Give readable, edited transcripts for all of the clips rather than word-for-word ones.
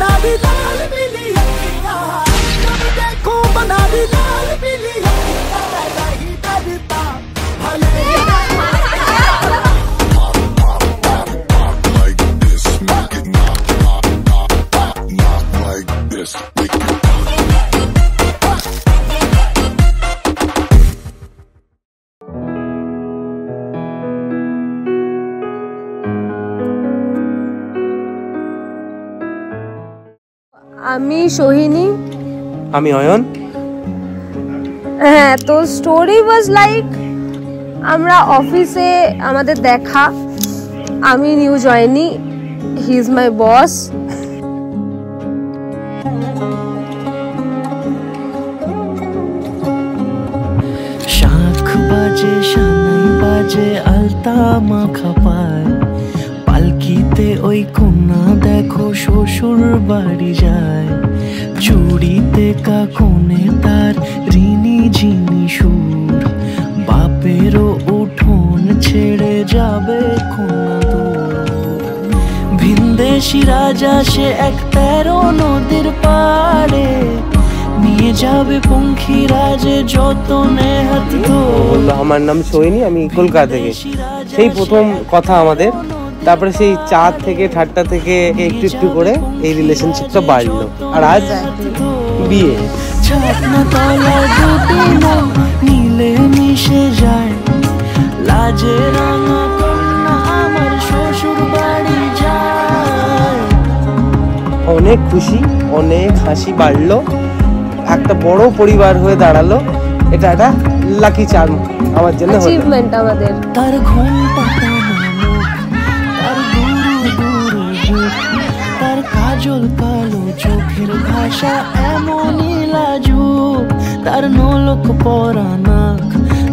बनारी लाल पीली अखियां, जब देखो बनारी लाल पीली अखियां, नहीं डरता भले আমি সোহিনী। আমি অয়ন। হ্যাঁ, তো স্টোরি ওয়াজ লাইক আমরা অফিসে আমাদের দেখা, আমি নিউ জয়েনি, হি ইজ মাই বস। শাখ বাজে শানাই বাজে আলতা মাখা পায়, পালকিতে ওই কন্যা দেখো শ্বশুর বাড়ি যায়, চুড়িতে কাকনে তার ঋণী ঝিনি সুর, বাপেরও উঠোন ছেড়ে যাবে কন্যা দূর। ভিনদেশি রাজা সে এক 13 নদীর পাড়ে, নিয়ে যাবে পঙ্খী রাজে যতনে হাত ধরে। আমার নাম সোহিনী, আমি কলকাতা থেকে। সেই প্রথম কথা আমাদের, তারপরে সেই চার থেকে ঠাট্টা থেকে একটু একটু করে এই রিলেশনশিপটা বাড়লো, আর আজ বিয়ে। মিলে মিশে যায় লাজে রাঙা কন্যা আমার শ্বশুর বাড়ি যায়। অনেক খুশি, অনেক হাসি বাড়লো, একটা বড় পরিবার হয়ে দাঁড়ালো। এটা একটা লাকি চার্ম আমার জন্য, অ্যাচিভমেন্ট আমাদের। তার ঘুম পাতানো মুখ, তার গুরু গুরু বুক, তার কাজল কালো চোখের ভাষা এমনই লাজুক, তার নলক পরা নাক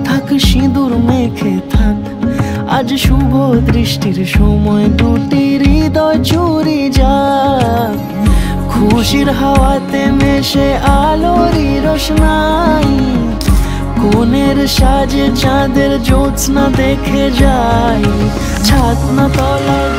থাক সিঁদুর মেখে থাক, আজ শুভ দৃষ্টির সময় দুটি হৃদয় চুরি যাক, খুশির হাওয়াতে মেশে আলোরই রোশনাই, কোণের সাজে চাঁদের জ্যোৎস্না দেখে যাই, ছাতনা তলায়